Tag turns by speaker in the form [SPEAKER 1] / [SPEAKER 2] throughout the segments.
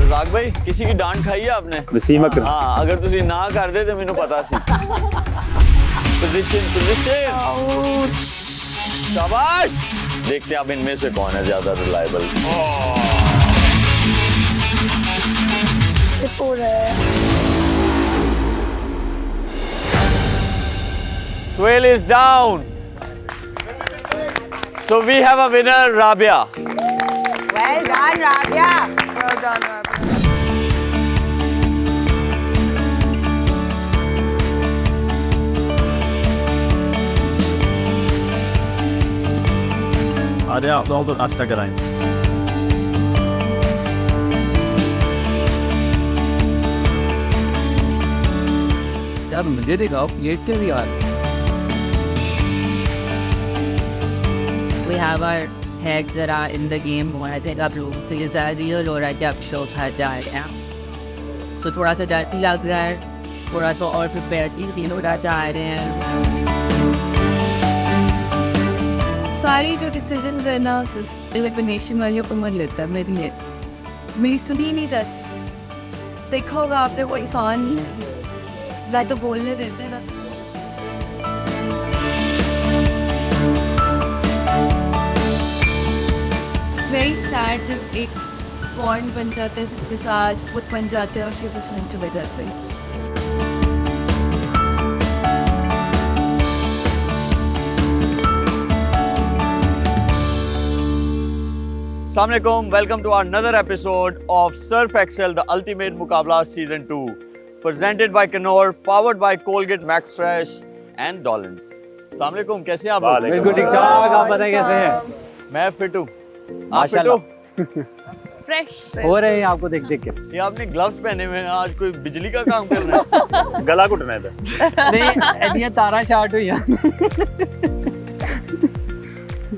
[SPEAKER 1] रज़ाक भाई किसी की डांट खाई है आपने?
[SPEAKER 2] वसीम अकरम।
[SPEAKER 1] हाँ, अगर तुसी ना कर दे तो मैनू पता सी। पोजीशन शाबाश। देखते हैं अब इनमें से कौन है ज्यादा reliable. Suhail is down. So we have a winner, Rabia.
[SPEAKER 3] Well done, Rabia. Well done, Rabia.
[SPEAKER 4] Hadi ya, doldur açta garayım.
[SPEAKER 5] यार मुझे दिखाओ ये क्या यार। We have our heads that are in the game. I think up to is a real or a depth show had died out. So थोड़ा सा डर भी लग रहा है, थोड़ा सा और प्रिपेयर भी होना चाह रहे हैं।
[SPEAKER 6] सारी जो डिसीजन है ना एलिमिनेशन वाली ऊपर लेता है मेरी लिए। मेरी सुनी नहीं जज। देखा होगा आपने वो इंसान नहीं है। मैं तो बोलने देते ना। It's very sad जब एक बॉन्ड बन जाते हैं सबके साथ, खुद बन जाते हैं और फिर बस वहीं चले जाते हैं।
[SPEAKER 1] Assalamualaikum, welcome to another episode of Surf Excel, the Ultimate Muqabla Season 2, presented by Knorr, powered by Colgate Max Fresh and Dollins. Assalamualaikum, कैसे हैं आप लोग?
[SPEAKER 2] बिल्कुल ठीक ठाक। आप बताएं कैसे हैं?
[SPEAKER 1] मैं फिट हूँ। आप फिट हो?
[SPEAKER 6] फ्रेश
[SPEAKER 2] हो रहे हैं आपको देख देख के।
[SPEAKER 1] ये आपने ग्लव्स पहने हुए हैं, आज कोई बिजली का काम करना है?
[SPEAKER 4] गला घुटना है इधर।
[SPEAKER 2] नहीं ये तारा शार्ट हुई है।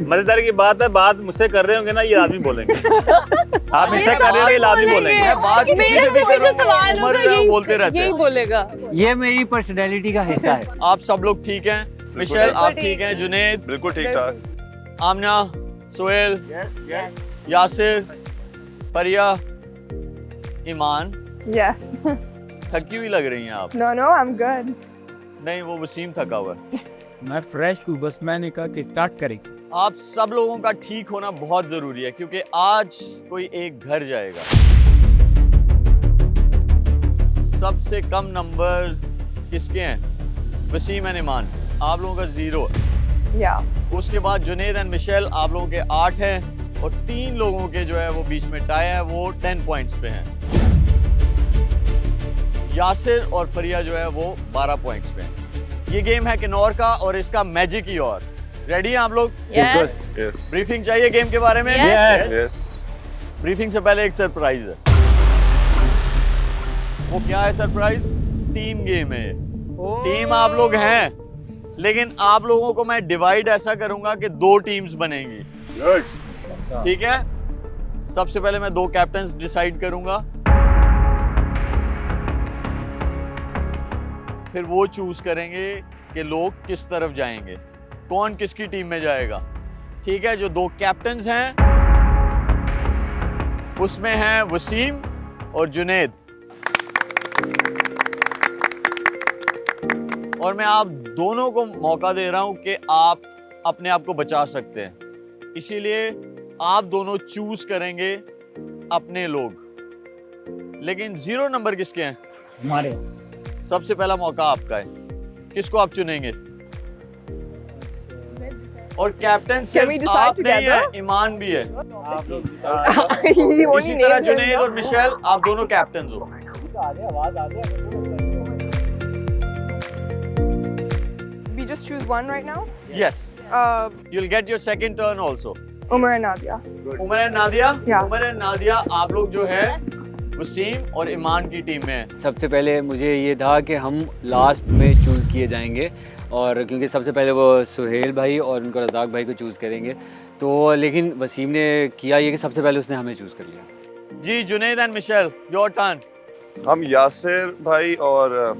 [SPEAKER 4] मजेदार की बात है, बात मुझसे कर रहे होंगे ना ये आदमी बोलेंगे। आप मुझसे कर रहे होंगे ये आदमी बोलेंगे।
[SPEAKER 1] मैं बात किसी से भी करूँगा, उमर बोलते रहते
[SPEAKER 3] यही
[SPEAKER 1] हैं।
[SPEAKER 3] बोलेगा।
[SPEAKER 2] ये मेरी पर्सनैलिटी का हिस्सा है।
[SPEAKER 1] आप सब लोग ठीक हैं? मिशेल आप ठीक हैं? जुनेद
[SPEAKER 7] बिल्कुल ठीक ठाक।
[SPEAKER 1] आमना, सुहेल, यासिर, परिया, ईमान,
[SPEAKER 3] Yes.
[SPEAKER 1] थकी हुई लग रही हैं आप।
[SPEAKER 3] No, no, I'm good.
[SPEAKER 1] नहीं वो वसीम थका हुआ है।
[SPEAKER 4] मैं फ्रेश हूँ, बस मैंने कहा कि स्टार्ट करें।
[SPEAKER 1] आप सब लोगों का ठीक होना बहुत जरूरी है क्योंकि आज कोई एक घर जाएगा। सबसे कम नंबर्स किसके हैं? वसीम एंड ईमान, आप लोगों का 0 है।
[SPEAKER 3] Yeah.
[SPEAKER 1] उसके बाद जुनेद एंड मिशेल आप लोगों के 8 हैं और 3 लोगों के जो है वो बीच में टाई है, वो 10 पॉइंट्स पे हैं। यासिर और फरिया जो है वो 12 पॉइंट्स पे हैं। ये गेम है किन्नौर का और इसका मैजिक ही और। रेडी हैं आप लोग?
[SPEAKER 6] Yes.
[SPEAKER 7] यस
[SPEAKER 1] ब्रीफिंग चाहिए गेम के बारे में?
[SPEAKER 6] Yes.
[SPEAKER 7] यस
[SPEAKER 1] ब्रीफिंग से पहले एक सरप्राइज है। वो क्या है सरप्राइज? टीम गेम है ये। टीम आप लोग हैं, लेकिन आप लोगों को मैं डिवाइड ऐसा करूंगा कि 2 टीम्स बनेंगी। ठीक है? सबसे पहले मैं 2 कैप्टन्स डिसाइड करूंगा, फिर वो चूज करेंगे कि लोग किस तरफ जाएंगे, कौन किसकी टीम में जाएगा। ठीक है? जो 2 कैप्टन्स हैं उसमें हैं वसीम और जुनेद, और मैं आप दोनों को मौका दे रहा हूं कि आप अपने आप को बचा सकते हैं, इसीलिए आप दोनों चूज करेंगे अपने लोग। लेकिन 0 नंबर किसके हैं?
[SPEAKER 2] हमारे
[SPEAKER 1] सबसे पहला मौका आपका है, किसको आप चुनेंगे? और कैप्टन
[SPEAKER 3] Can we
[SPEAKER 1] सिर्फ
[SPEAKER 3] decide
[SPEAKER 1] आप नहीं है,
[SPEAKER 3] together?
[SPEAKER 1] ईमान भी है।
[SPEAKER 3] You
[SPEAKER 1] इसी
[SPEAKER 3] only
[SPEAKER 1] तरह
[SPEAKER 3] named
[SPEAKER 1] जुनेद
[SPEAKER 3] him,
[SPEAKER 1] और मिशेल आप दोनों कैप्टन हो।
[SPEAKER 3] We just choose one right now.
[SPEAKER 1] Yes, you'll get your second turn also.
[SPEAKER 3] Umar and Nadia.
[SPEAKER 1] Umar and Nadia,
[SPEAKER 3] Yeah.
[SPEAKER 1] Umar and Nadia आप लोग जो है वसीम और ईमान की टीम में हैं।
[SPEAKER 2] सबसे पहले मुझे ये था कि हम लास्ट में चूज़ किए जाएंगे, और क्योंकि सबसे पहले वो सुहेल भाई और उनको रज़ाक भाई को चूज़ करेंगे, तो लेकिन वसीम ने किया ये कि सबसे पहले उसने हमें चूज़ कर लिया।
[SPEAKER 1] जी Juned and Michelle, your turn.
[SPEAKER 7] हम यासिर भाई और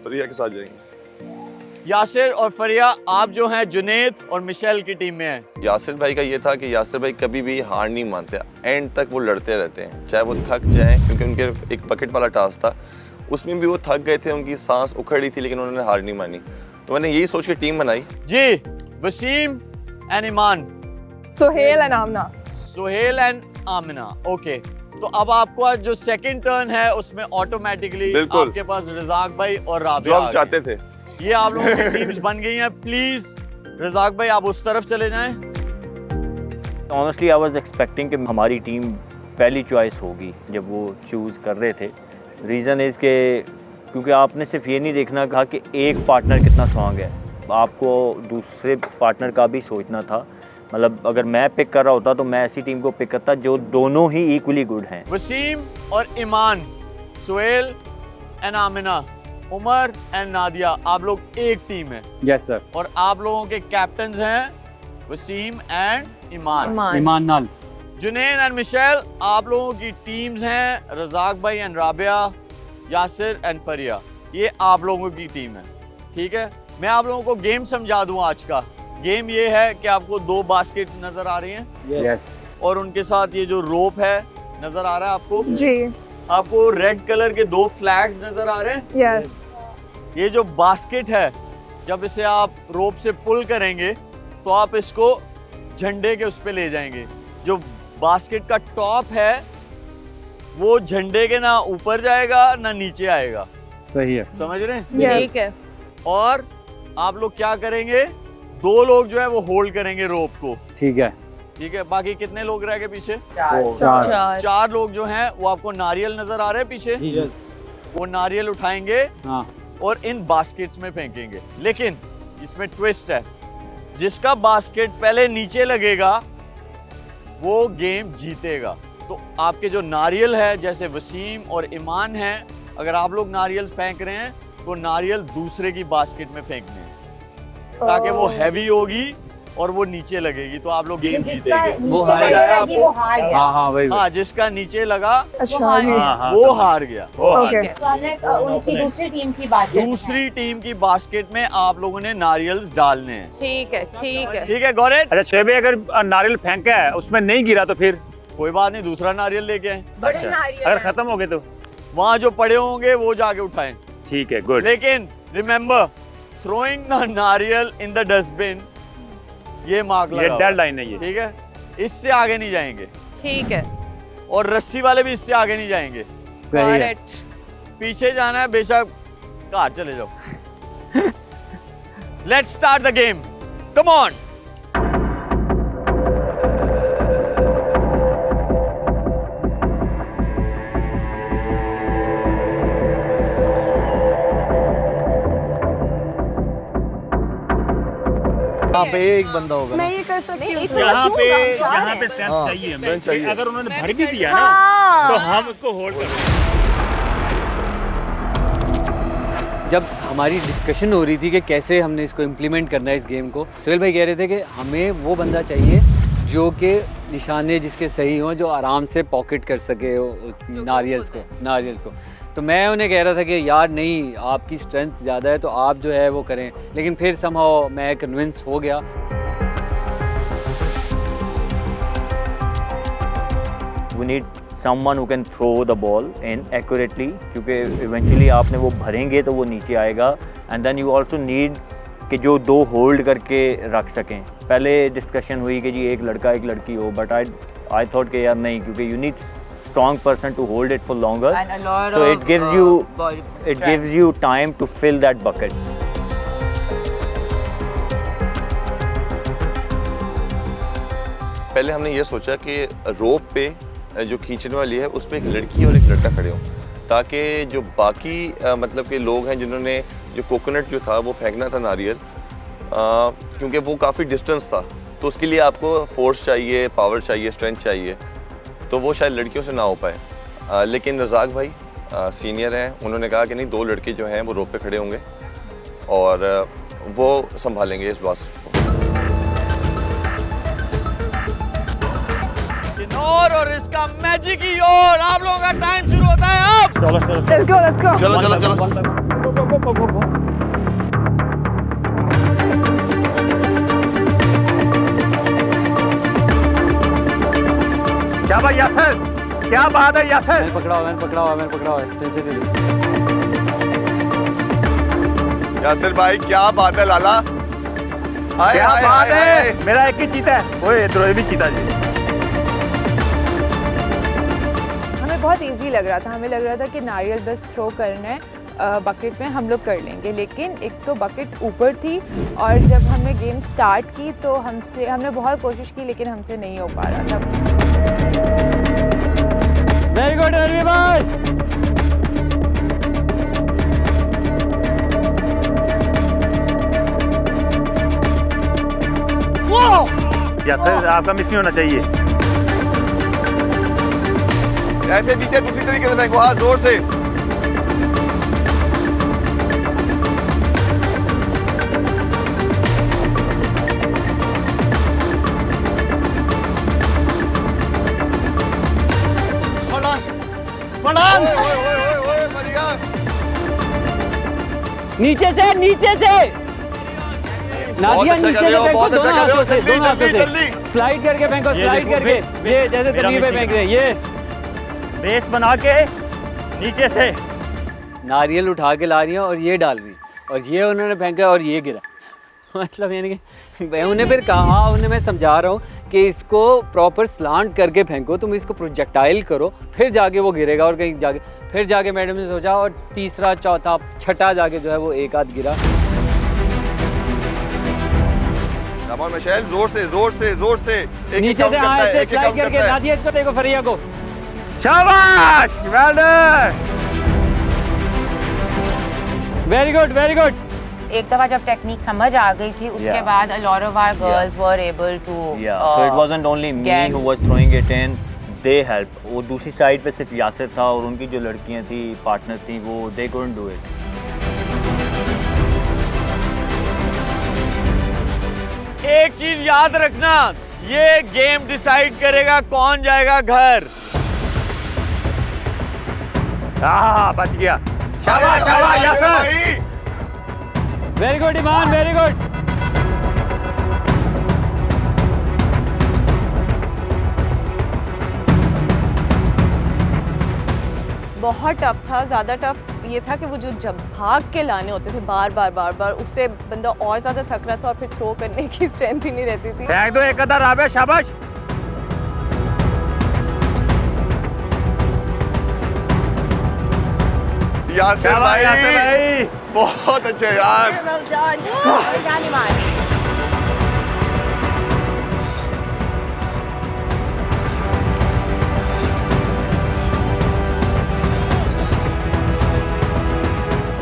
[SPEAKER 7] फरिया के साथ जाएंगे।
[SPEAKER 1] यासिर और फरिया, आप जो हैं जुनेद और मिशेल की टीम में हैं।
[SPEAKER 7] यासिर भाई का ये था कि यासिर भाई कभी भी हार नहीं मानते, एंड तक वो लड़ते रहते हैं, चाहे वो थक जाएं, क्योंकि उनके एक बकेट वाला टास्क था, उसमें भी वो थक गए थे, उनकी सांस उखड़ रही थी, लेकिन उन्होंने हार नहीं मानी। तो मैंने यही सोच के टीम बनाई।
[SPEAKER 1] जी, Wasim and Iman.
[SPEAKER 8] Suhel and Amna.
[SPEAKER 1] Suhel and Amina, okay. तो अब आपका जो सेकंड टर्न है उसमें ऑटोमेटिकली
[SPEAKER 7] बिल्कुल।
[SPEAKER 1] आपके पास रज़ाक भाई और
[SPEAKER 7] जो
[SPEAKER 1] राबिया
[SPEAKER 7] हम चाहते थे।
[SPEAKER 1] ये आप लोगों की टीम्स बन गई हैं। प्लीज रज़ाक भाई आप उस तरफ चले जाएं।
[SPEAKER 4] ऑनेस्टली आई वाज एक्सपेक्टिंग कि हमारी टीम पहली चॉइस होगी जब वो चूज़ कर रहे थे। रीज़न इज़ के क्योंकि आपने सिर्फ ये नहीं देखना कहा कि एक पार्टनर कितना स्ट्रॉन्ग है, आपको दूसरे पार्टनर का भी सोचना था। मतलब अगर मैं पिक कर रहा होता तो मैं ऐसी टीम को पिक करता जो दोनों ही इक्वली गुड हैं।
[SPEAKER 1] वसीम और ईमान, सुहेल एंड आमिना, उमर एंड नादिया, आप लोग एक टीम है।
[SPEAKER 2] Yes sir.
[SPEAKER 1] और आप लोगों के कैप्टन्स हैं वसीम एंड ईमान।
[SPEAKER 2] ईमान नाल।
[SPEAKER 1] जुनैद एंड मिशेल, आप लोगों की टीम्स हैं रज़ाक भाई एंड राबिया, यासिर एंड फरिया, ये आप लोगों की टीम है। ठीक है, मैं आप लोगों को गेम समझा दूं। आज का गेम ये है कि आपको 2 बास्केट नजर आ रही हैं
[SPEAKER 2] यस।
[SPEAKER 1] और उनके साथ ये जो रोप है नजर आ रहा है आपको
[SPEAKER 8] जी।
[SPEAKER 1] आपको रेड कलर के 2 फ्लैग्स नजर आ रहे हैं।
[SPEAKER 8] यस।
[SPEAKER 1] ये जो बास्केट है, जब इसे आप रोप से पुल करेंगे तो आप इसको झंडे के उस पे ले जाएंगे। जो बास्केट का टॉप है वो झंडे के ना ऊपर जाएगा ना नीचे आएगा।
[SPEAKER 2] सही है।
[SPEAKER 1] समझ रहे हैं?
[SPEAKER 8] Yes.
[SPEAKER 6] ठीक है।
[SPEAKER 1] और आप लोग क्या करेंगे, 2 लोग जो है वो होल्ड करेंगे रोप को।
[SPEAKER 2] ठीक है।
[SPEAKER 1] ठीक है, बाकी कितने लोग रह गए पीछे?
[SPEAKER 6] चार।
[SPEAKER 1] 4 लोग जो हैं वो आपको नारियल नजर आ रहे हैं पीछे। वो नारियल उठाएंगे
[SPEAKER 2] हाँ।
[SPEAKER 1] और इन बास्केट्स में फेंकेंगे। लेकिन इसमें ट्विस्ट है, जिसका बास्केट पहले नीचे लगेगा वो गेम जीतेगा। तो आपके जो नारियल है, जैसे वसीम और ईमान हैं, अगर आप लोग नारियल फेंक रहे हैं तो नारियल दूसरे की बास्केट में फेंकने हैं, ताकि वो हैवी होगी और वो नीचे लगेगी, तो आप लोग गेम जीतेंगे।
[SPEAKER 2] वो
[SPEAKER 1] समझ आया आपको?
[SPEAKER 2] हाँ हाँ वही।
[SPEAKER 1] हाँ, जिसका नीचे लगा
[SPEAKER 8] अच्छा।
[SPEAKER 1] वो हार गया।
[SPEAKER 8] ओके।
[SPEAKER 3] उनकी दूसरी टीम की बात है।
[SPEAKER 1] दूसरी टीम की बास्केट में आप लोगों ने नारियल डालने हैं।
[SPEAKER 6] ठीक है, ठीक है।
[SPEAKER 1] ठीक है गौरव,
[SPEAKER 4] अच्छा शोएब भाई, अगर नारियल फेंका है उसमें नहीं गिरा तो फिर
[SPEAKER 1] कोई बात नहीं, दूसरा नारियल लेके आए।
[SPEAKER 4] अगर खत्म हो गए तो
[SPEAKER 1] वहाँ जो पड़े होंगे वो जाके उठाएं।
[SPEAKER 4] ठीक है, गुड।
[SPEAKER 1] लेकिन रिमेम्बर, थ्रोइंग द नारियल इन द डस्टबिन, ये मार्क
[SPEAKER 4] ये
[SPEAKER 1] लगा।
[SPEAKER 4] डेडलाइन है ये।
[SPEAKER 1] ठीक है, इससे आगे नहीं जाएंगे।
[SPEAKER 6] ठीक है।
[SPEAKER 1] और रस्सी वाले भी इससे आगे नहीं जाएंगे।
[SPEAKER 2] सही है।
[SPEAKER 6] करेक्ट।
[SPEAKER 1] पीछे जाना है, बेशक कार चले जाओ। Let's start the game, come on.
[SPEAKER 9] यहाँ पे एक बंदा होगा।
[SPEAKER 8] मैं ये कर सकती हूँ।
[SPEAKER 4] यहाँ पे स्ट्रेंथ चाहिए हमें।
[SPEAKER 7] चाहिए।
[SPEAKER 4] अगर उन्होंने भर भी दिया ना तो हम उसको होल्ड कर।
[SPEAKER 2] जब हमारी डिस्कशन हो रही थी कि कैसे हमने इसको इम्प्लीमेंट करना है इस गेम को, सुहेल भाई कह रहे थे कि हमें वो बंदा चाहिए जो कि निशाने जिसके सही हों, जो आराम से पॉकेट कर सके नारियल्स को। तो मैं उन्हें कह रहा था कि यार नहीं, आपकी स्ट्रेंथ ज़्यादा है तो आप जो है वो करें, लेकिन फिर समहाउ मैं कन्विंस हो गया।
[SPEAKER 4] We need someone who can throw the ball in accurately, क्योंकि eventually आपने वो भरेंगे तो वो नीचे आएगा। and then you also need कि जो 2 होल्ड करके रख सकें। पहले डिस्कशन हुई कि जी एक लड़का एक लड़की हो, बट आई थॉट कि यार नहीं, क्योंकि you need strong person to hold it for longer,
[SPEAKER 5] And a lot
[SPEAKER 4] so
[SPEAKER 5] of
[SPEAKER 4] it gives you time to fill that bucket.
[SPEAKER 7] पहले हमने ये सोचा कि रोप पे जो खींचने वाली है उस पे एक लड़की और एक लड़का खड़े हों, ताकि जो बाकी मतलब के लोग हैं जिन्होंने जो कोकोनट जो था वो फेंकना था नारियल, क्योंकि वो काफ़ी डिस्टेंस था, तो उसके लिए आपको फोर्स चाहिए, पावर चाहिए, स्ट्रेंथ चाहिए, तो वो शायद लड़कियों से ना हो पाए। लेकिन रज़ाक भाई सीनियर हैं, उन्होंने कहा कि नहीं, 2 लड़के जो हैं वो रोप पे खड़े होंगे और वो संभालेंगे इस बात को।
[SPEAKER 1] और इसका मैजिक ही और आप लोगों का टाइम शुरू होता है अब।
[SPEAKER 4] चलो
[SPEAKER 8] Let's go, let's go.
[SPEAKER 7] चलो चलो चलो।
[SPEAKER 4] शाबाश यासर, क्या बात है यासर।
[SPEAKER 2] मैंने पकड़ा हुआ है, टेंशन नहीं ली।
[SPEAKER 7] यासिर भाई क्या बात है लाला, हाय
[SPEAKER 4] क्या
[SPEAKER 7] हाय
[SPEAKER 4] बात
[SPEAKER 7] हाय,
[SPEAKER 4] है,
[SPEAKER 7] हाय।
[SPEAKER 4] मेरा एक ही चीता है, ओए द्रोही भी चीता जी।
[SPEAKER 8] हमें बहुत इजी लग रहा था, हमें लग रहा था कि नारियल बस थ्रो करना है बकेट में, हम लोग कर लेंगे। लेकिन एक तो बकेट ऊपर थी और जब हमने गेम स्टार्ट की तो हमने बहुत कोशिश की लेकिन हमसे नहीं हो पा रहा था।
[SPEAKER 2] वेरी गुड रवि भाई।
[SPEAKER 4] यासर आपका मिस नहीं होना चाहिए।
[SPEAKER 7] ऐसे नीचे दूसरी तरीके से फेंको, हाँ जोर से।
[SPEAKER 1] पढ़ान
[SPEAKER 7] ओए, ओए, ओए, ओए, बढ़िया।
[SPEAKER 2] नीचे से नादिया,
[SPEAKER 7] अच्छा
[SPEAKER 2] नीचे
[SPEAKER 7] कर रहे
[SPEAKER 2] से
[SPEAKER 7] हो,
[SPEAKER 2] फेंको
[SPEAKER 7] बहुत अच्छा
[SPEAKER 2] दोनों
[SPEAKER 7] कर रहे हो,
[SPEAKER 2] हाथों से,
[SPEAKER 7] जल्दी,
[SPEAKER 2] दोनों हाथों
[SPEAKER 7] जल्दी,
[SPEAKER 2] से।
[SPEAKER 7] जल्दी।
[SPEAKER 2] स्लाइड करके फेंको,
[SPEAKER 4] ये
[SPEAKER 2] स्लाइड
[SPEAKER 4] देखो,
[SPEAKER 2] करके, ये जैसे
[SPEAKER 4] मेरा
[SPEAKER 2] तन्वीर पे
[SPEAKER 4] मिस्टेक
[SPEAKER 2] फेंक रहे हैं, ये
[SPEAKER 4] बेस बना के नीचे से
[SPEAKER 2] नारियल उठा के ला रही है और ये डाल रही है, और ये उन्होंने फेंका और ये गिरा। मतलब यानी कि मैं उन्हें फिर कहा, उन्हें मैं समझा रहा हूँ कि इसको प्रॉपर स्लांट करके फेंको, तुम इसको प्रोजेक्टाइल करो, फिर जाके वो गिरेगा। और कहीं जाके फिर जाके मैडम ने सोचा और तीसरा चौथा छठा जाके जो है वो एक आध गिरा।
[SPEAKER 7] Come on, मिशेल, जोर से जोर से जोर से। एक
[SPEAKER 2] नीचे से हाँ ऐसे स्लाइड करके नादिया इसको देखो, फरिया को।
[SPEAKER 4] शाबाश, well done.
[SPEAKER 2] Very good, very good.
[SPEAKER 3] एक दफा जब टेक्निक समझ आ गई थी उसके
[SPEAKER 4] Yeah.
[SPEAKER 3] बाद a lot of our girls were able to
[SPEAKER 4] So it wasn't only me
[SPEAKER 3] get-
[SPEAKER 4] who was throwing it in, they helped. वो दूसरी साइड पे सिर्फ यासिर था और उनकी जो लड़कियां थी, पार्टनर थी, वो they couldn't do it.
[SPEAKER 1] एक चीज याद रखना, ये गेम डिसाइड करेगा कौन जाएगा घर।
[SPEAKER 4] बच गया। शाबाश, शाबाश यासिर।
[SPEAKER 2] वेरी गुड ईमान, वेरी गुड।
[SPEAKER 8] बहुत टफ था, ज़्यादा टफ ये था कि वो जो जब भाग के लाने होते थे बार बार उससे बंदा और ज़्यादा थक रहा था और फिर थ्रो करने की स्ट्रेंथ ही नहीं रहती थी।
[SPEAKER 4] फेंक दो एक अदर राबिया, शाबाश।
[SPEAKER 7] यासिर
[SPEAKER 4] शाबाश यासिर
[SPEAKER 7] भाई,
[SPEAKER 4] भाई।
[SPEAKER 7] बहुत अच्छे यार।
[SPEAKER 3] well done. Well done, Iman.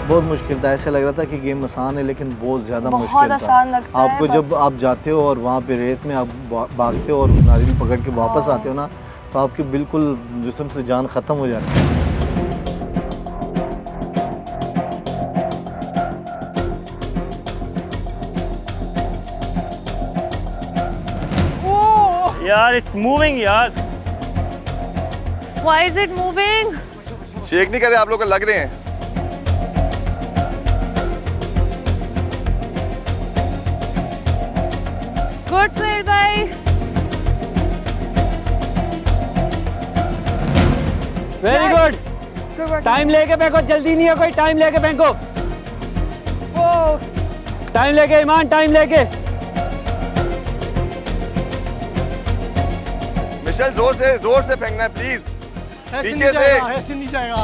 [SPEAKER 9] बहुत मुश्किल था, ऐसा लग रहा था कि गेम आसान है लेकिन बहुत ज़्यादा
[SPEAKER 3] बहुत
[SPEAKER 9] मुश्किल था।
[SPEAKER 3] आसान लगता है,
[SPEAKER 9] आपको जब
[SPEAKER 3] but-
[SPEAKER 9] आप जाते हो और वहाँ पे रेत में आप भागते हो और नारियल पकड़ के वापस आते हो ना, तो आपके बिल्कुल जिस्म से जान ख़त्म हो जाती है।
[SPEAKER 4] यार it's moving यार।
[SPEAKER 8] Why is it moving?
[SPEAKER 7] Shake नहीं करे, आप लोग को लग रहे हैं।
[SPEAKER 8] Good Sohail भाई।
[SPEAKER 2] Very good. टाइम लेके फेंको, जल्दी नहीं है कोई, टाइम लेके फेंको। टाइम लेके ईमान, टाइम लेके।
[SPEAKER 7] मिशेल जोर से फेंकना है प्लीज, नीचे से।
[SPEAKER 9] ऐसे नहीं जाएगा।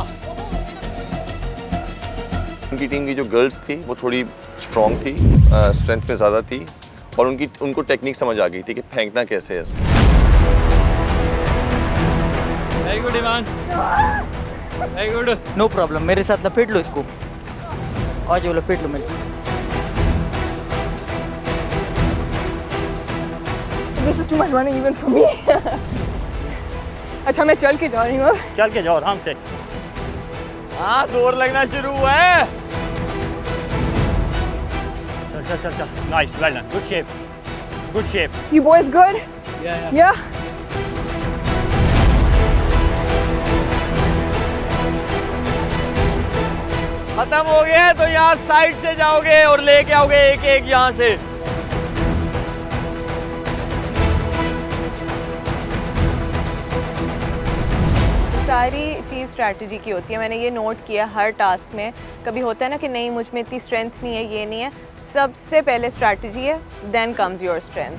[SPEAKER 7] उनकी टीम की जो गर्ल्स थी वो थोड़ी स्ट्रॉन्ग थी, स्ट्रेंथ में ज़्यादा थी और उनको टेक्निक समझ आ गई थी कि फेंकना कैसे है।
[SPEAKER 2] वेरी गुड ईमान, वेरी गुड।
[SPEAKER 10] नो प्रॉब्लम, मेरे साथ लपेट लो इसको। आ जाओ, लपेट लो मेरे साथ।
[SPEAKER 8] This is too much running even for me. अच्छा मैं चल के जा रही हूँ।
[SPEAKER 4] चल के जाओ आराम से।
[SPEAKER 1] हाँ जोर लगना शुरू हुआ है।
[SPEAKER 4] चल। Nice, well done. Good shape. Good shape.
[SPEAKER 8] You boys good? Yeah.
[SPEAKER 1] खत्म हो गया तो यहाँ साइड से जाओगे और लेके आओगे एक एक यहाँ से।
[SPEAKER 8] सारी चीज़ स्ट्रैटेजी की होती है। मैंने ये नोट किया हर टास्क में। कभी होता है ना कि नहीं मुझ में इतनी स्ट्रेंथ नहीं है, ये नहीं है। सबसे पहले स्ट्रैटेजी है, देन कम्स योर स्ट्रेंथ।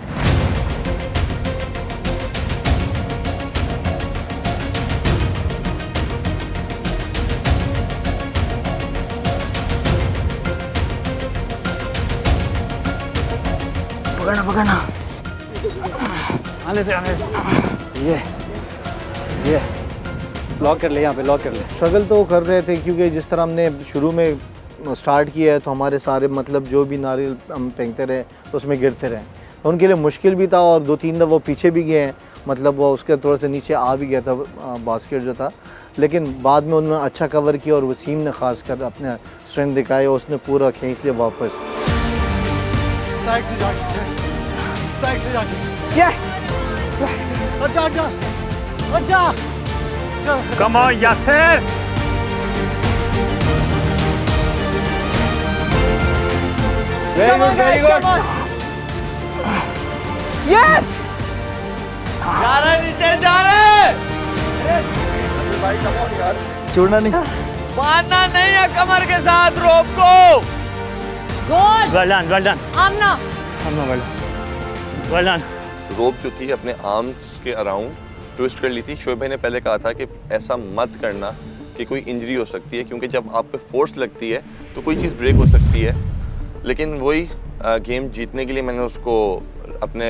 [SPEAKER 10] पकड़ना पकड़ना।
[SPEAKER 2] आने से ये लॉक कर ले, यहाँ पे लॉक कर ले।
[SPEAKER 9] स्ट्रगल तो कर रहे थे क्योंकि जिस तरह हमने शुरू में स्टार्ट किया है तो हमारे सारे मतलब जो भी नारियल हम फेंकते रहे तो उसमें गिरते रहे, तो उनके लिए मुश्किल भी था और 2-3 दफ़ा वो पीछे भी गए हैं, मतलब वो उसके थोड़ा सा नीचे आ भी गया था बास्केट जो था, लेकिन बाद में उन्होंने अच्छा कवर किया और वसीम ने खास कर अपने स्ट्रेंथ दिखाए और उसने पूरा खींच लिया वापस।
[SPEAKER 11] साइड से जाके
[SPEAKER 8] यस
[SPEAKER 11] अच्छा
[SPEAKER 4] come on Yasir.
[SPEAKER 2] Very good, very good.
[SPEAKER 8] Yes
[SPEAKER 1] जा रहे नीचे, जा रहे।
[SPEAKER 11] भाई कम यार,
[SPEAKER 10] छोड़ना नहीं।
[SPEAKER 1] बांधना नहीं है कमर के साथ रोप को।
[SPEAKER 8] Good
[SPEAKER 4] well done, well done.
[SPEAKER 8] Amna
[SPEAKER 4] well done.
[SPEAKER 7] Rope जो थी अपने आर्म्स के अराउंड ट्विस्ट कर ली थी। शोएब भाई ने पहले कहा था कि ऐसा मत करना कि कोई इंजरी हो सकती है, क्योंकि जब आप पे फोर्स लगती है तो कोई चीज़ ब्रेक हो सकती है। लेकिन वही गेम जीतने के लिए मैंने उसको अपने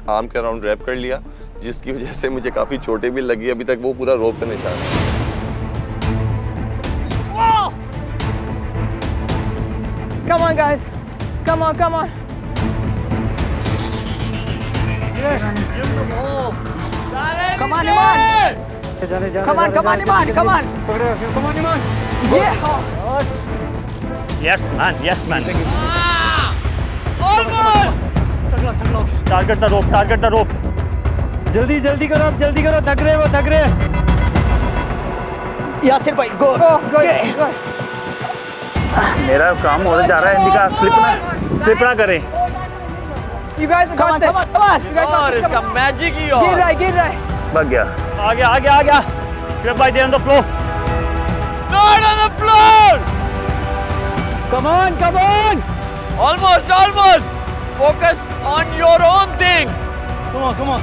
[SPEAKER 7] आर्म के अराउंड रैप कर लिया, जिसकी वजह से मुझे काफ़ी चोटें भी लगी। अभी तक वो पूरा रोप का निशान है।
[SPEAKER 8] Come on guys, come on, come on.
[SPEAKER 10] Come on, Iman. Come on, come on, Iman. Come on.
[SPEAKER 2] Come on, Iman.
[SPEAKER 8] Yeah.
[SPEAKER 4] Yes man, yes man.
[SPEAKER 11] तगड़ा
[SPEAKER 4] target the rope, target the rope.
[SPEAKER 2] जल्दी जल्दी करो, अब जल्दी करो, थक रहे, वो थक रहे।
[SPEAKER 10] यासिर भाई गो।
[SPEAKER 8] Go.
[SPEAKER 4] मेरा काम हो जा रहा है, इंडिका स्लिप ना करें।
[SPEAKER 8] You guys
[SPEAKER 10] Come
[SPEAKER 8] got
[SPEAKER 10] on,
[SPEAKER 8] this.
[SPEAKER 10] come on, come on.
[SPEAKER 8] You guys got
[SPEAKER 1] और
[SPEAKER 8] this.
[SPEAKER 1] इसका मैजिक ही
[SPEAKER 8] गिर रहा
[SPEAKER 1] और
[SPEAKER 8] है, गिर रहा है.
[SPEAKER 4] बग गया। आ गया। शोएब भाई, they on the floor.
[SPEAKER 1] not on the floor.
[SPEAKER 2] Come on, come on.
[SPEAKER 1] Almost. Focus on your own thing.
[SPEAKER 11] come on.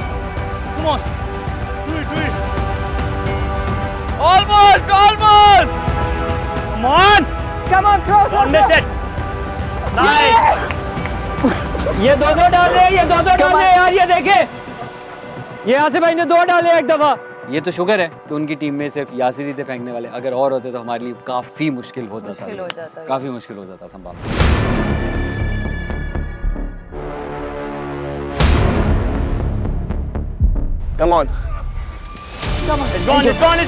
[SPEAKER 11] Do it.
[SPEAKER 1] Almost.
[SPEAKER 4] Come on,
[SPEAKER 8] Come on, throw.
[SPEAKER 4] don't miss it. Nice.
[SPEAKER 2] ये दो डाल रहे हैं यार, ये देखे, ये आसिफ भाई ने 2 डाले एक दफा। ये तो शुक्र है कि उनकी टीम में सिर्फ यासिर ही थे फेंकने वाले, अगर और होते तो हमारे लिए काफी मुश्किल हो जाता, काफी मुश्किल हो जाता संभालना।
[SPEAKER 7] Come on.
[SPEAKER 4] It's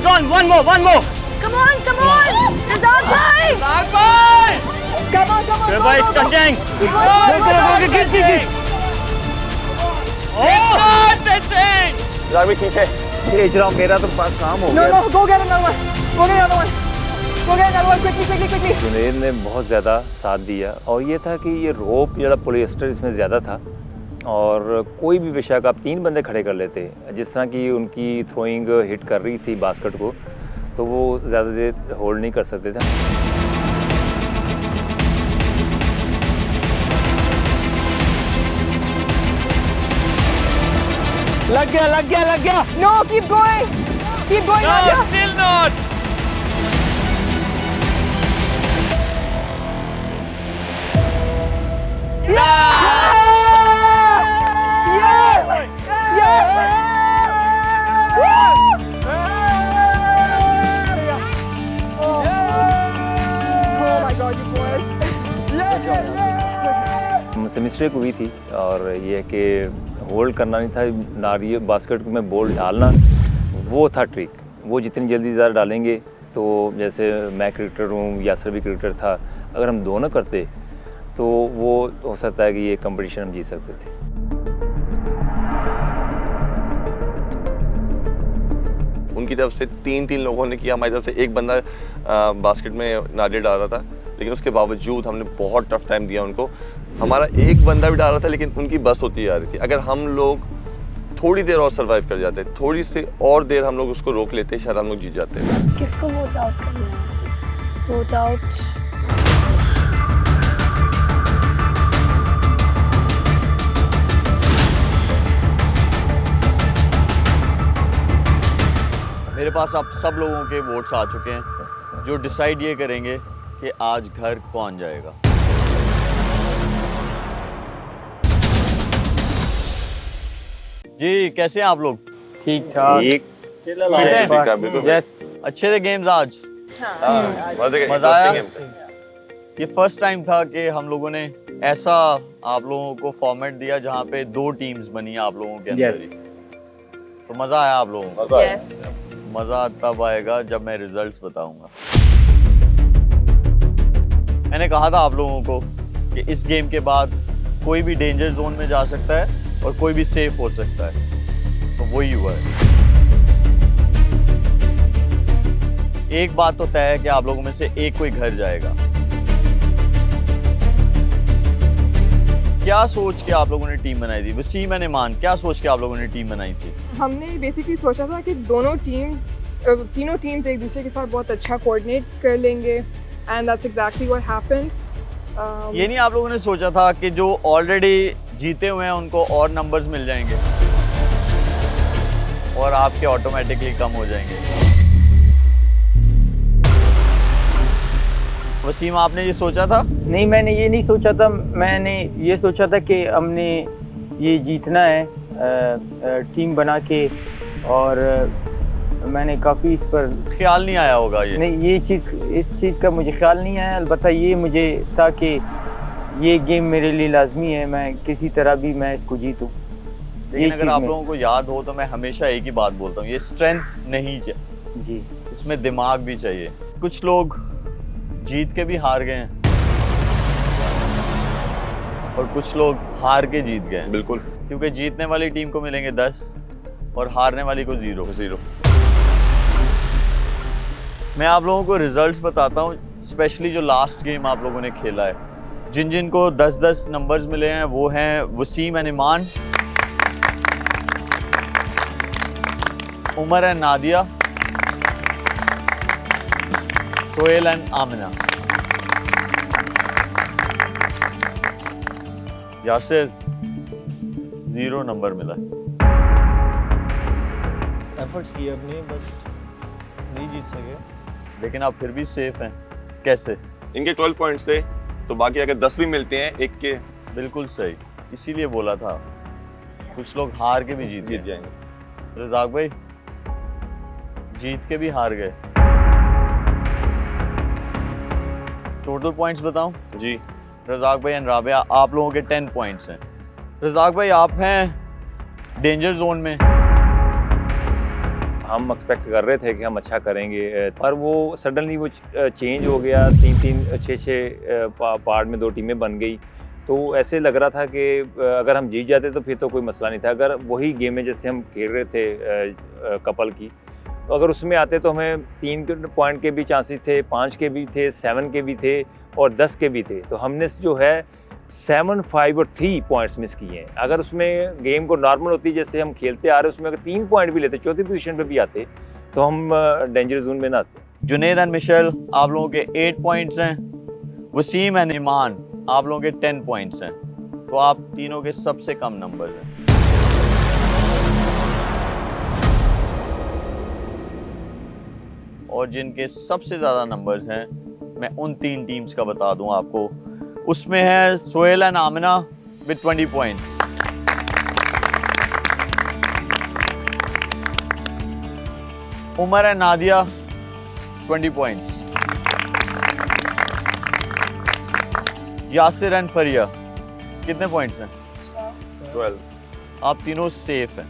[SPEAKER 4] gone. One more.
[SPEAKER 3] Come on! Rizal bhai!
[SPEAKER 8] Come on.
[SPEAKER 4] Shoaib भाई, touching.
[SPEAKER 7] यार भी खींचे।
[SPEAKER 4] भेज रहा हूँ, मेरा तो काम हो
[SPEAKER 8] No, go get another one. Go get another one. Quickly.
[SPEAKER 4] Junaid ने बहुत ज़्यादा साथ दिया, और ये था कि ये रोप जरा पॉलिएस्टर इसमें ज़्यादा था, और कोई भी बेशक आप 3 बंदे खड़े कर लेते, जिस तरह की उनकी थ्रोइंग हिट कर रही थी बास्केट को, तो वो ज़्यादा देर होल्ड नहीं कर सकते थे।
[SPEAKER 2] लग गया।
[SPEAKER 8] No, keep going.
[SPEAKER 1] No,
[SPEAKER 8] Nadia.
[SPEAKER 1] still not.
[SPEAKER 4] मुझसे मिस्टेक हुई थी, और ये कि होल्ड करना नहीं था, नारियल बास्केट में बॉल डालना, वो था ट्रिक। वो जितनी जल्दी ज़्यादा डालेंगे, तो जैसे मैं क्रिकेटर हूँ, यासिर भी क्रिकेटर था, अगर हम दोनों करते तो वो हो सकता है कि ये कंपटीशन हम जीत सकते थे।
[SPEAKER 7] उनकी तरफ से 3 लोगों ने किया, हमारी तरफ से एक बंदा बास्केट में नारियल डाल रहा था, लेकिन उसके बावजूद हमने बहुत टफ टाइम दिया उनको। हमारा एक बंदा भी डाल रहा था, लेकिन उनकी बस होती जा रही थी। अगर हम लोग थोड़ी देर और सरवाइव कर जाते, थोड़ी सी और देर हम लोग उसको रोक लेते, शायद हम लोग जीत जाते।
[SPEAKER 6] किसको वोट आउट करना है? वोट आउट
[SPEAKER 1] मेरे पास अब सब लोगों के वोट्स आ चुके हैं जो डिसाइड ये करेंगे कि आज घर कौन जाएगा। जी कैसे हैं आप लोग?
[SPEAKER 4] ठीक ठाक।
[SPEAKER 1] यस, अच्छे थे गेम्स आज? मजा आया? ये फर्स्ट टाइम था कि हम लोगों ने ऐसा आप लोगों को फॉर्मेट दिया जहाँ पे 2 टीम्स बनी आप लोगों के अंदर ही। तो मजा आया आप लोगों को? मजा तब आएगा जब मैं रिजल्ट्स बताऊंगा। मैंने कहा था आप लोगों को कि इस गेम के बाद कोई भी डेंजर जोन में जा सकता है और कोई भी सेफ हो सकता है, तो वही हुआ है। एक बात तो तय है कि आप लोगों में से एक कोई घर जाएगा। क्या सोच के आप लोगों ने टीम बनाई थी? वसीम और ईमान, क्या सोच के आप लोगों ने टीम बनाई थी?
[SPEAKER 8] हमने बेसिकली सोचा था कि तीनों टीम्स एक दूसरे के साथ बहुत अच्छा कोऑर्डिनेट कर लेंगे and that's exactly what happened.
[SPEAKER 1] ये नहीं आप लोगों ने सोचा था कि जो ऑलरेडी जीते हुए हैं उनको और नंबर्स मिल जाएंगे और आपके ऑटोमेटिकली कम हो जाएंगे? वसीम, आपने ये सोचा था?
[SPEAKER 10] नहीं, मैंने ये नहीं सोचा था। मैंने ये सोचा था कि हमने ये जीतना है टीम बना के, और मैंने काफ़ी इस पर
[SPEAKER 1] ख्याल नहीं आया होगा ये?
[SPEAKER 10] नहीं, इस चीज़ का मुझे ख्याल नहीं आया। अलबत्ता ये मुझे था कि ये गेम मेरे लिए लाजमी है, मैं किसी तरह भी मैं इसको जीतूं।
[SPEAKER 1] लेकिन अगर आप लोगों को याद हो तो मैं हमेशा एक ही बात बोलता हूँ, ये स्ट्रेंथ नहीं चाहिए
[SPEAKER 10] जी,
[SPEAKER 1] इसमें दिमाग भी चाहिए। कुछ लोग जीत के भी हार गए हैं और कुछ लोग हार के जीत गए हैं।
[SPEAKER 7] बिल्कुल,
[SPEAKER 1] क्योंकि जीतने वाली टीम को मिलेंगे 10 और हारने वाली को 0। मैं आप लोगों को रिजल्ट्स बताता हूँ, स्पेशली जो लास्ट गेम आप लोगों ने खेला है। जिन जिन को 10-10 नंबर्स मिले हैं वो हैं Waseem and Iman, Umar and Nadia, Sohail and Amina. Yasir 0 number मिला।
[SPEAKER 11] एफर्ट्स किए अपने, बट नहीं जीत सके।
[SPEAKER 1] लेकिन आप फिर भी सेफ हैं। कैसे?
[SPEAKER 7] इनके 12 पॉइंट्स थे, तो बाकी अगर 10 भी मिलते हैं एक के।
[SPEAKER 1] बिल्कुल सही, इसीलिए बोला था कुछ लोग हार के भी जीत
[SPEAKER 7] जाएंगे।
[SPEAKER 1] रज़ाक भाई जीत के भी हार गए। टोटल पॉइंट्स बताऊं?
[SPEAKER 7] जी,
[SPEAKER 1] रज़ाक भाई एंड राबिया, आप लोगों के 10 पॉइंट्स हैं। रज़ाक भाई आप हैं डेंजर जोन में।
[SPEAKER 4] हम एक्सपेक्ट कर रहे थे कि हम अच्छा करेंगे, पर वो सडनली वो चेंज हो गया। 3-3, 6-6 पार्ट में 2 टीमें बन गई। तो ऐसे लग रहा था कि अगर हम जीत जाते तो फिर तो कोई मसला नहीं था। अगर वही गेम है जैसे हम खेल रहे थे कपल की, तो अगर उसमें आते तो हमें 3 पॉइंट के भी चांसेस थे, 5 के भी थे, 7 के भी थे और 10 के भी थे। तो हमने जो है 7, 5 और 3 पॉइंट्स मिस किए हैं। अगर उसमें गेम को नॉर्मल होती जैसे हम खेलते आ रहे, उसमें अगर 3 पॉइंट भी लेते, 4थी पोजीशन पे भी आते, तो हम डेंजर जोन में ना आते।
[SPEAKER 1] जुनेद एंड मिशेल, आप लोगों के 8 पॉइंट्स हैं। वसीम एंड ईमान, आप लोगों के 10 पॉइंट्स हैं। तो आप तीनों के सबसे कम नंबर हैं। और जिनके सबसे ज़्यादा नंबर्स हैं, मैं उन 3 टीम्स का बता दूं आपको। उसमें है Sohel and Amina with 20 points, Umar and Nadia 20 points, Yasir and Fariya कितने पॉइंट्स हैं?
[SPEAKER 7] 12।
[SPEAKER 1] आप तीनों सेफ हैं।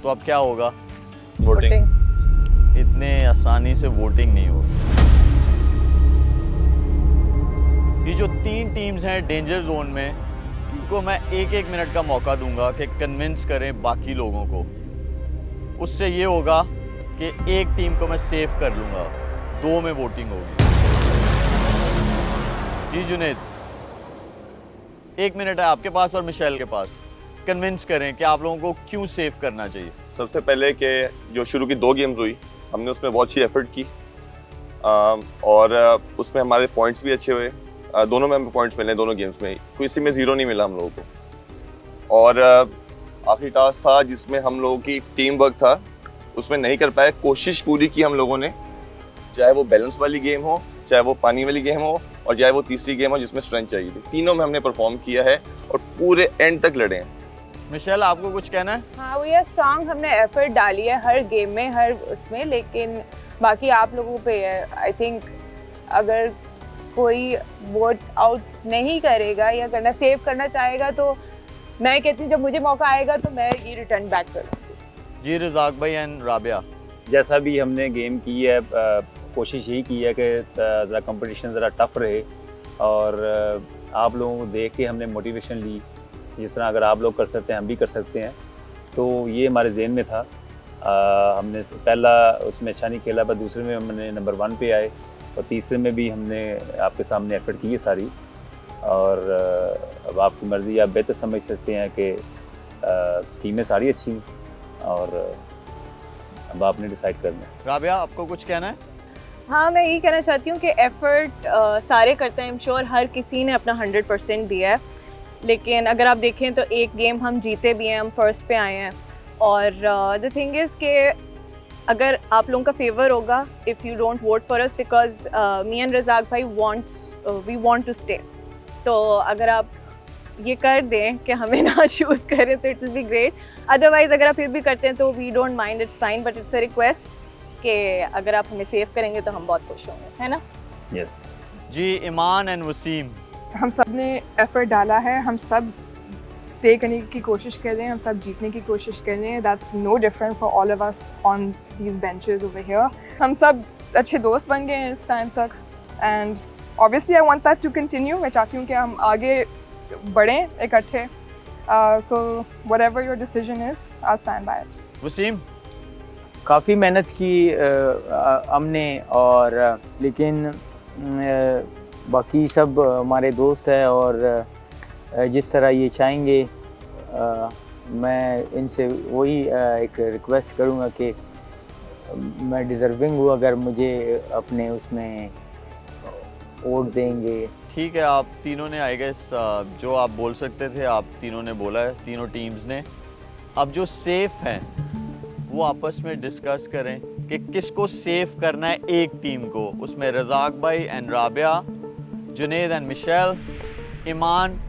[SPEAKER 1] तो अब क्या होगा?
[SPEAKER 7] वोटिंग।
[SPEAKER 1] इतने आसानी से वोटिंग नहीं होगी। ये जो 3 टीम्स हैं डेंजर जोन में, इनको मैं 1-1 मिनट का मौका दूंगा कि कन्विंस करें बाकी लोगों को। उससे ये होगा कि एक टीम को मैं सेव कर लूंगा, 2 में वोटिंग होगी। जी जुनेद, 1 मिनट है आपके पास और मिशेल के पास, कन्विंस करें कि आप लोगों को क्यों सेव करना चाहिए।
[SPEAKER 7] सबसे पहले कि जो शुरू की 2 गेम्स हुई हमने उसमें बहुत अच्छी एफर्ट की और उसमें हमारे पॉइंट्स भी अच्छे हुए। दोनों में हमें पॉइंट्स मिले, दोनों गेम्स में किसी में 0 नहीं मिला हम लोगों को। और आखिरी टास्क था जिसमें हम लोगों की टीम वर्क था, उसमें नहीं कर पाए। कोशिश पूरी की हम लोगों ने, चाहे वो बैलेंस वाली गेम हो, चाहे वो पानी वाली गेम हो और चाहे वो तीसरी गेम हो जिसमें स्ट्रेंथ चाहिए थी, तीनों में हमने परफॉर्म किया है और पूरे एंड तक लड़े हैं।
[SPEAKER 1] मिशेल आपको कुछ कहना है?
[SPEAKER 8] हाँ, वी आर स्ट्रांग, हमने एफर्ट डाली है हर गेम में, हर उसमें, लेकिन बाकी आप लोगों पे है। आई थिंक अगर कोई वोट आउट नहीं करेगा या करना सेव करना चाहेगा तो मैं कहती हूँ जब मुझे मौका आएगा तो मैं ये रिटर्न बैक करूँगी।
[SPEAKER 1] जी रज़ाक भाई एंड राबिया,
[SPEAKER 4] जैसा भी हमने गेम की है कोशिश यही की है कि ज़रा कंपटीशन ज़रा टफ रहे और आप लोगों को देख के हमने मोटिवेशन ली, जिस तरह अगर आप लोग कर सकते हैं हम भी कर सकते हैं, तो ये हमारे ज़हन में था। हमने पहला उसमें अच्छा नहीं खेला, पर दूसरे में हमने नंबर 1 पे आए और तीसरे में भी हमने आपके सामने एफर्ट की है सारी। और अब आपकी मर्ज़ी, आप बेहतर समझ सकते हैं कि टीमें सारी अच्छी और अब आपने डिसाइड करना है।
[SPEAKER 1] राबिया आपको कुछ कहना है?
[SPEAKER 12] हाँ, मैं यही कहना चाहती हूँ कि एफ़र्ट सारे करते हैं, आई एम श्योर हर किसी ने अपना 100% दिया है, लेकिन अगर आप देखें तो एक गेम हम जीते भी हैं, हम फर्स्ट पे आए हैं। और द थिंग इज़ कि अगर आप लोगों का फेवर होगा, if you don't vote for us because me and Razzaq bhai we want to stay, तो अगर आप ये कर दें कि हमें ना चूज़ करें तो it will be great. Otherwise अगर आप फिर भी करते हैं तो we don't mind, it's fine, but it's a request कि अगर आप हमें सेव करेंगे तो हम बहुत खुश होंगे, है ना?
[SPEAKER 4] यस
[SPEAKER 1] जी ईमान एंड वसीम,
[SPEAKER 8] हम सब ने एफर्ट डाला है, हम सब स्टे करने की कोशिश कर रहे हैं, हम सब जीतने की कोशिश कर रहे हैं। That's no different for all of us on these benches over here. हम सब अच्छे दोस्त बन गए हैं इस टाइम तक and obviously I want that to continue. मैं चाहती हूँ कि हम आगे बढ़ें इकट्ठे। So whatever your decision is I will stand by it.
[SPEAKER 1] Waseem,
[SPEAKER 10] काफ़ी मेहनत की हमने और लेकिन बाकी सब हमारे दोस्त हैं और जिस तरह ये चाहेंगे मैं इनसे वही एक रिक्वेस्ट करूँगा कि मैं डिज़र्विंग हूँ अगर मुझे अपने उसमें वोट देंगे।
[SPEAKER 1] ठीक है, आप तीनों ने आई गेस जो आप बोल सकते थे आप तीनों ने बोला है, तीनों टीम्स ने। अब जो सेफ हैं वो आपस में डिस्कस करें कि किसको सेव करना है एक टीम को। उसमें रज़ाक भाई and Rabia, Junaid and Michelle, Iman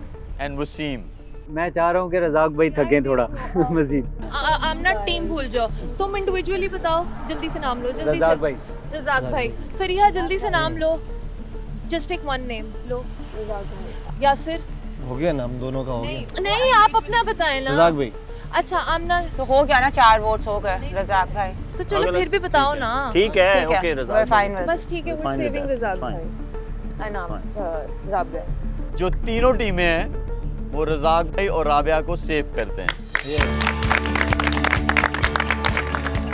[SPEAKER 1] and Waseem.
[SPEAKER 2] मैं चाह रहा हूँ कि रज़ाक भाई थकें थोड़ा मजीद।
[SPEAKER 6] आमना टीम भूल जाओ, तुम इंडिविजुअली बताओ, जल्दी से नाम लो, जल्दी
[SPEAKER 2] रज़ाक
[SPEAKER 6] से।
[SPEAKER 2] भाई,
[SPEAKER 6] रज़ाक भाई। फरिया जल्दी से नाम लो, जस्ट टेक वन नेम लो। यासिर
[SPEAKER 11] हो गया नाम दोनों का हो गया।
[SPEAKER 6] नहीं, आप अपना बताएं ना।
[SPEAKER 11] रज़ाक भाई।
[SPEAKER 6] अच्छा आमना,
[SPEAKER 3] तो हो गया ना, 4 वोट्स हो गए रज़ाक भाई।
[SPEAKER 6] तो चलो फिर भी बताओ ना।
[SPEAKER 4] ठीक है, okay
[SPEAKER 3] we're
[SPEAKER 4] Razzaq
[SPEAKER 3] fine with
[SPEAKER 6] बस ठीक है, वो
[SPEAKER 4] Fine with
[SPEAKER 6] saving
[SPEAKER 4] that.
[SPEAKER 6] Razzaq
[SPEAKER 4] Fine.
[SPEAKER 6] भाई।
[SPEAKER 8] एंड राबिया।
[SPEAKER 1] जो तीनों टीमें हैं वो रज़ाक भाई और राबिया को सेव करते हैं।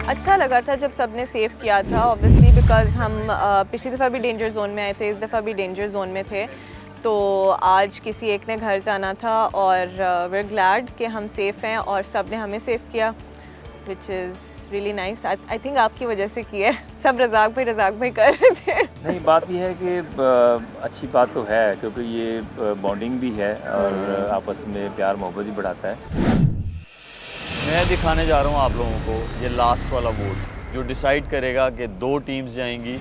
[SPEAKER 12] अच्छा लगा था जब सबने सेव किया था, ऑब्वियसली बिकॉज हम पिछली दफ़ा भी डेंजर जोन में आए थे, इस दफ़ा भी डेंजर जोन में थे, तो आज किसी एक ने घर जाना था और वी आर ग्लैड कि हम सेफ़ हैं और सब ने हमें सेव किया, which is really nice. I think आपकी वजह से किया है, सब रज़ाक भाई कर रहे थे।
[SPEAKER 4] नहीं, बात यह है कि अच्छी बात तो है क्योंकि ये बॉन्डिंग भी है और आपस में प्यार मोहब्बत भी बढ़ाता है।
[SPEAKER 1] मैं दिखाने जा रहा हूँ आप लोगों को ये लास्ट वाला वोट जो डिसाइड करेगा कि 2 टीम्स जाएंगी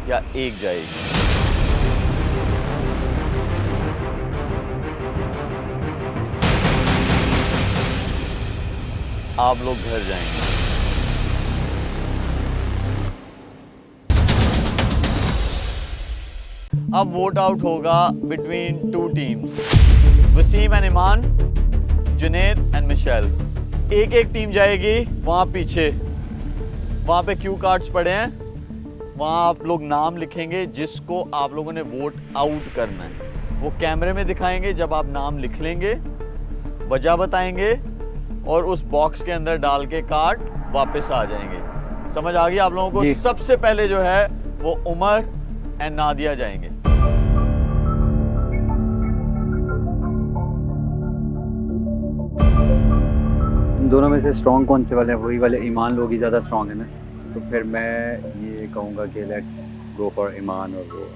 [SPEAKER 1] या एक जाएगी। आप लोग घर जाएंगे। अब वोट आउट होगा between 2 teams, Waseem and Iman, Junaid and Michelle. एक एक टीम जाएगी वहाँ पीछे, वहाँ पे क्यू कार्ड्स पड़े हैं, वहाँ आप लोग नाम लिखेंगे जिसको आप लोगों ने वोट आउट करना है। वो कैमरे में दिखाएंगे, जब आप नाम लिख लेंगे वजह बताएंगे और उस बॉक्स के अंदर डाल के कार्ड वापस आ जाएंगे। समझ आ गई आप लोगों को? सबसे पहले जो है वो उमर एंड नादिया जाएंगे।
[SPEAKER 2] इन दोनों में से स्ट्रॉन्ग कौन से वाले हैं? वही वाले ईमान लोग ही ज़्यादा स्ट्रॉन्ग है ना, तो फिर मैं ये कहूँगा कि लेट्स गो फॉर ईमान और वो।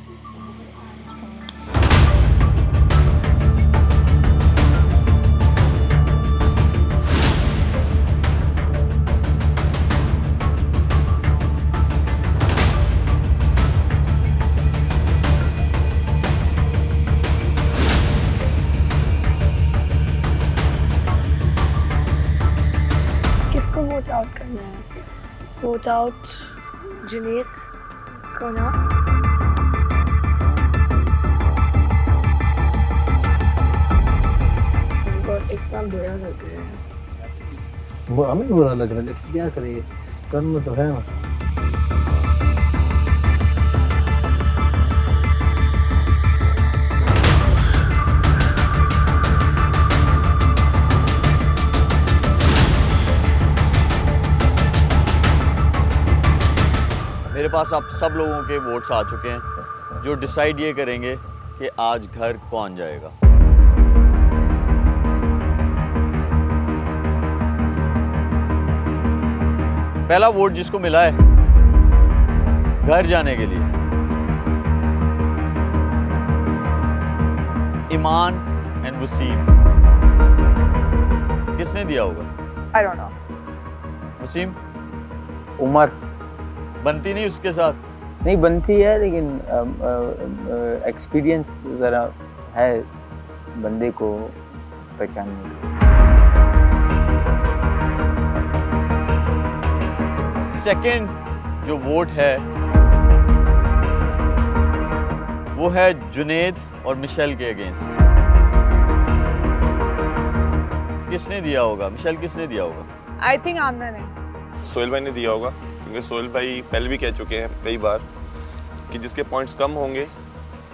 [SPEAKER 13] किसको वोट आउट करना है? वोट आउट जुनैद को ना। इतना बुरा लग रहा है।
[SPEAKER 9] वो हमें बुरा लग रहा है, लेकिन क्या करें, करना तो है ना।
[SPEAKER 1] मेरे पास अब सब लोगों के वोट्स आ चुके हैं जो डिसाइड ये करेंगे कि आज घर कौन जाएगा। पहला वोट जिसको मिला है घर जाने के लिए, ईमान एंड वसीम। किसने दिया होगा?
[SPEAKER 8] I don't know.
[SPEAKER 1] Wasim?
[SPEAKER 10] Umar
[SPEAKER 1] बनती नहीं उसके साथ?
[SPEAKER 10] नहीं बनती है, लेकिन एक्सपीरियंस ज़रा है बंदे को पहचानने का।
[SPEAKER 1] सेकंड जो वोट है वो है जुनैद और मिशेल के अगेंस्ट। किसने दिया होगा? मिशेल किसने दिया होगा?
[SPEAKER 8] I think आमना ने।
[SPEAKER 7] सोहेल भाई ने दिया होगा, क्योंकि सोहेल भाई पहले भी कह चुके हैं कई बार कि जिसके पॉइंट्स कम होंगे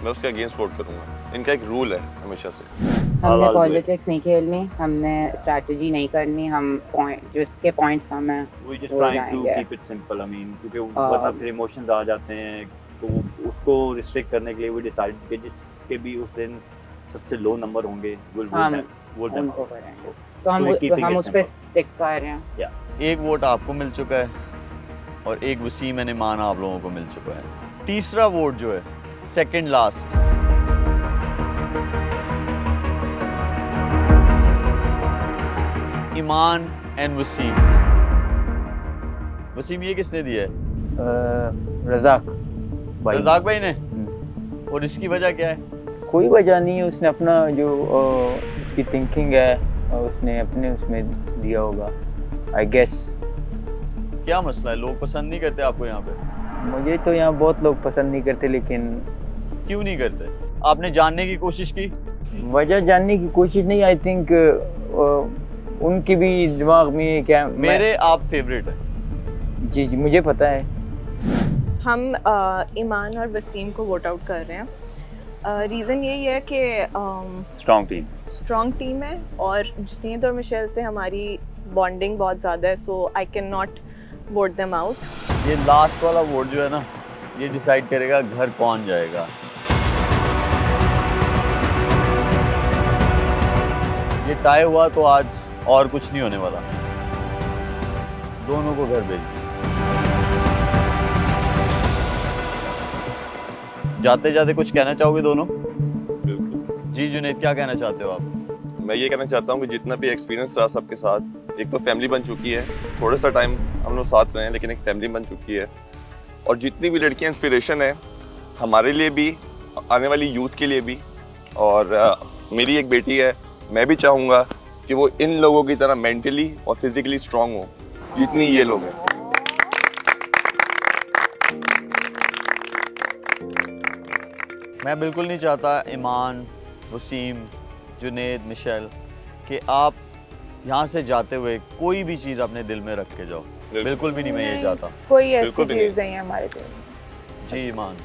[SPEAKER 7] मैं उसके अगेंस्ट वोट करूंगा। इनका एक रूल है हमेशा से।
[SPEAKER 3] हमने पॉलिटिक्स नहीं खेलनी, हमने स्ट्रैटेजी नहीं करनी, हम पॉइंट जिसके पॉइंट्स कम है
[SPEAKER 4] we just trying to keep it simple. I mean क्योंकि वरना फिर इमोशंस आ जाते हैं, तो उसको रिस्ट्रिक्ट करने के लिए वो डिसाइड कि जिसके भी उस दिन सबसे लो नंबर होंगे वो
[SPEAKER 3] उनको करेंगे। तो हम उस पे स्टिक कर रहे हैं।
[SPEAKER 1] एक वोट आपको मिल चुका है और एक वसीम एंड ईमान आप लोगों को मिल चुका है। तीसरा वोट जो है second last, Iman and Waseem. Waseem ये किसने दिया है?
[SPEAKER 10] रज़ाक भाई।
[SPEAKER 1] रज़ाक भाई ने? और इसकी वजह क्या है?
[SPEAKER 10] कोई वजह नहीं है, उसने अपना जो उसकी थिंकिंग है उसने अपने उसमें दिया होगा आई गेस।
[SPEAKER 1] क्या मसला है? लोग पसंद नहीं करते आपको यहाँ पे?
[SPEAKER 10] मुझे तो यहाँ बहुत लोग पसंद नहीं करते, लेकिन
[SPEAKER 1] क्यों नहीं करते? आपने जानने की कोशिश की?
[SPEAKER 10] वजह जानने की कोशिश नहीं, आई थिंक उनके भी दिमाग में क्या
[SPEAKER 1] मेरे आप फेवरेट है।
[SPEAKER 10] जी मुझे पता है।
[SPEAKER 12] हम ईमान और वसीम को वोट आउट कर रहे हैं। रीज़न यही है कि स्ट्रॉन्ग टीम है और जुनैद और मिशेल से हमारी बॉन्डिंग बहुत ज़्यादा है, so I can not vote them out.
[SPEAKER 1] ये लास्ट वाला वोट जो है ना, ये डिसाइड करेगा घर कौन जाएगा। ये टाई हुआ तो आज और कुछ नहीं होने वाला, दोनों को घर भेज दिया। जाते जाते कुछ कहना चाहोगे दोनों? जी जुनैद, क्या कहना चाहते हो आप?
[SPEAKER 7] मैं ये कहना चाहता हूँ कि जितना भी एक्सपीरियंस रहा सबके साथ, एक तो फैमिली बन चुकी है, थोड़ा सा टाइम हम लोग साथ रहे हैं लेकिन एक फैमिली बन चुकी है। और जितनी भी लड़कियाँ इंस्पिरेशन है हमारे लिए भी, आने वाली यूथ के लिए भी। और मेरी एक बेटी है, मैं भी चाहूँगा कि वो इन लोगों की तरह मेंटली और फिजिकली स्ट्रांग हो जितनी ये लोग हैं।
[SPEAKER 1] मैं बिल्कुल नहीं चाहता ईमान, वसीम, जुनैद, मिशेल कि आप यहाँ से जाते हुए कोई भी चीज़ अपने दिल में रख के जाओ। बिल्कुल भी नहीं मैं ये चाहता।
[SPEAKER 8] कोई ऐसी चीज़ नहीं है हमारे दिल में।
[SPEAKER 1] जी ईमान?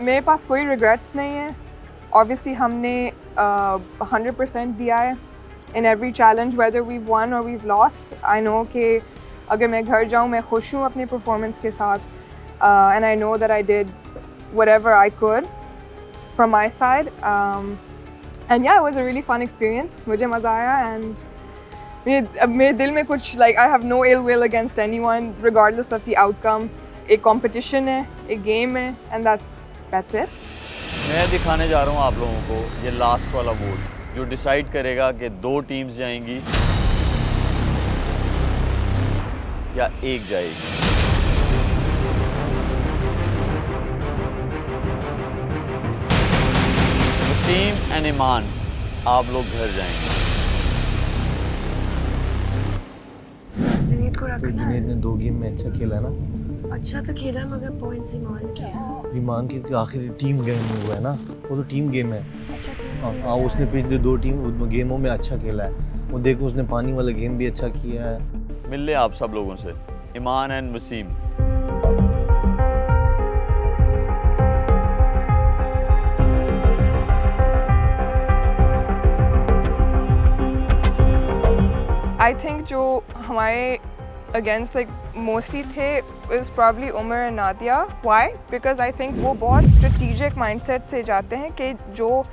[SPEAKER 8] मेरे पास कोई रिग्रेट्स नहीं है। ऑब्वियसली हमने 100% दिया है in every challenge, whether we won और वी लॉस्ट। आई नो कि अगर मैं घर जाऊँ मैं खुश हूँ अपने परफॉर्मेंस के साथ, and I know that I did whatever I could from my side, and yeah, it was a really fun experience. मुझे मज़ा आया, and मेरे दिल में कुछ like I have no ill will against anyone regardless of the outcome. एक competition है, एक गेम है, एंड दैट्स इट।
[SPEAKER 1] मैं दिखाने जा रहा हूँ आप लोगों को ये लास्ट वाला वोट जो डिसाइड करेगा कि 2 टीम्स जाएंगी या एक जाएगी। वसीम एंड ईमान, आप लोग घर जाएंगे।
[SPEAKER 13] जुनैद को रखना है।
[SPEAKER 11] जुनैद ने 2 गेम में अच्छा खेला ना।
[SPEAKER 13] अच्छा तो खेला मगर पॉइंट्स ईमान के हैं।
[SPEAKER 11] ईमान की क्योंकि आखिर टीम गेम में हुआ है ना, वो तो टीम गेम है।
[SPEAKER 13] अच्छा टीम
[SPEAKER 11] हाँ
[SPEAKER 13] गेम
[SPEAKER 11] हाँ,
[SPEAKER 13] है।
[SPEAKER 11] उसने पिछले 2 टीम गेमों में अच्छा खेला है। वो देखो उसने पानी वाला गेम भी अच्छा किया है।
[SPEAKER 1] मिल ले आप सब लोगों से, Iman and Waseem.
[SPEAKER 8] I think जो हमारे अगेंस्ट लाइक मोस्टली थे is probably Umar and Nadia. Why? Because I think वो बहुत स्ट्रेटिजिक माइंडसेट से जाते हैं कि जो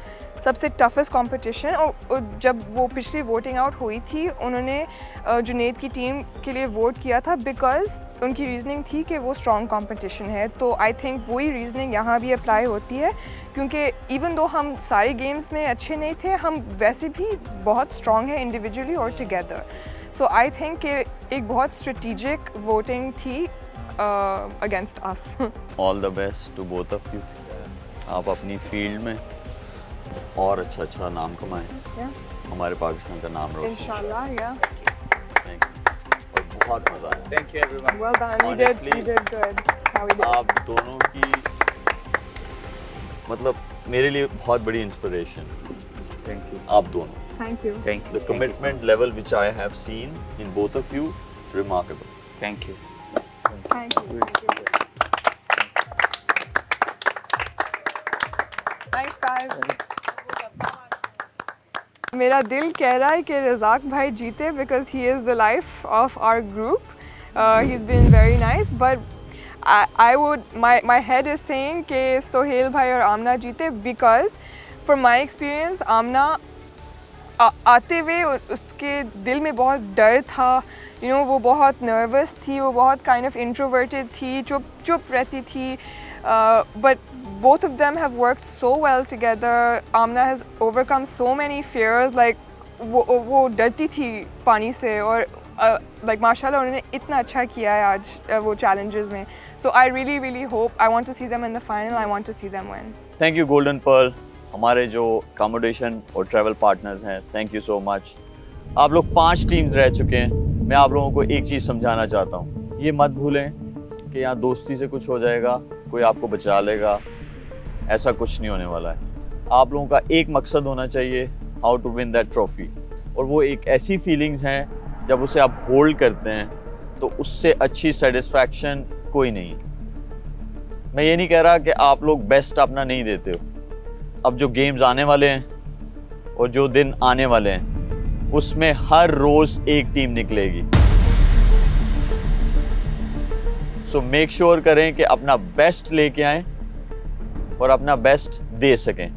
[SPEAKER 8] सबसे टफेस्ट कंपटीशन, और जब वो पिछली वोटिंग आउट हुई थी उन्होंने जुनैद की टीम के लिए वोट किया था बिकॉज उनकी रीजनिंग थी कि वो स्ट्रॉन्ग कंपटीशन है। तो आई थिंक वही रीजनिंग यहाँ भी अप्लाई होती है, क्योंकि इवन दो हम सारे गेम्स में अच्छे नहीं थे, हम वैसे भी बहुत स्ट्रॉन्ग हैं इंडिविजुअली और टुगेदर। सो आई थिंक कि एक बहुत स्ट्रेटिजिक वोटिंग थी against us.
[SPEAKER 1] All the best to both of you. आप अपनी फील्ड में और अच्छा नाम कमाएं, हमारे पाकिस्तान का नाम रोशन।
[SPEAKER 8] इंशाल्लाह, या।
[SPEAKER 1] Thank you. और बहुत मजा आया।
[SPEAKER 10] Thank you everyone.
[SPEAKER 8] Well done. You
[SPEAKER 1] Honestly,
[SPEAKER 8] did good. How we did.
[SPEAKER 1] आप दोनों की मतलब मेरे लिए बहुत बड़ी इंस्पिरेशन।
[SPEAKER 10] Thank you.
[SPEAKER 1] आप दोनों।
[SPEAKER 8] Thank you.
[SPEAKER 10] Thank you.
[SPEAKER 1] The commitment level which I have seen in both of you, remarkable.
[SPEAKER 10] Thank you.
[SPEAKER 8] Thank you. Nice guys. मेरा दिल कह रहा है कि रज़ाक भाई जीते because he is the life of our group. He's been very nice, but my head is saying कि सोहेल भाई और आमना जीते because from my experience आमना आते हुए उसके दिल में बहुत डर था, वो बहुत नर्वस थी, वो बहुत काइंड ऑफ इंट्रोवर्टेड थी, चुप रहती थी, but both of them have worked so well together. Amna has overcome so many fears, like वो डरती थी पानी से, और like माशाल्लाह उन्होंने इतना अच्छा किया है आज वो challenges में. So I really hope, I want to see them in the final, I want to see them win.
[SPEAKER 1] Thank you Golden Pearl, हमारे जो accommodation और travel partners हैं, thank you so much. आप लोग 5 टीम्स रह चुके हैं। मैं आप लोगों को एक चीज़ समझाना चाहता हूँ, ये मत भूलें कि यहाँ दोस्ती से कुछ हो जाएगा, कोई आपको बचा लेगा, ऐसा कुछ नहीं होने वाला है। आप लोगों का एक मकसद होना चाहिए, how to win that trophy, और वो एक ऐसी फीलिंग्स हैं जब उसे आप होल्ड करते हैं तो उससे अच्छी सेटिस्फैक्शन कोई नहीं है। मैं ये नहीं कह रहा कि आप लोग बेस्ट अपना नहीं देते हो, अब जो गेम्स आने वाले हैं और जो दिन आने वाले हैं उसमें हर रोज एक टीम निकलेगी। सो मेक श्योर करें कि अपना बेस्ट लेके आएं और अपना बेस्ट दे सकें।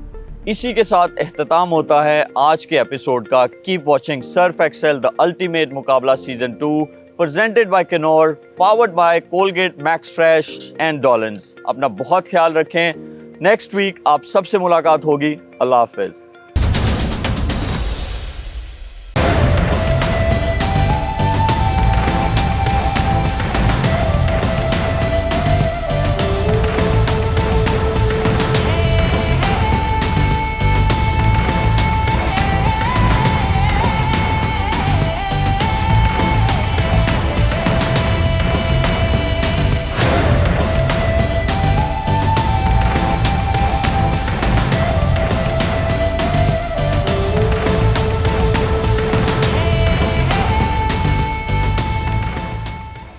[SPEAKER 1] इसी के साथ इख्तिताम होता है आज के एपिसोड का। Keep watching Surf Excel the ultimate मुकाबला season 2 presented by Kinor, powered by Colgate Max Fresh and Dolence. अपना बहुत ख्याल रखें। नेक्स्ट वीक आप सबसे मुलाकात होगी। अल्लाह हाफिज।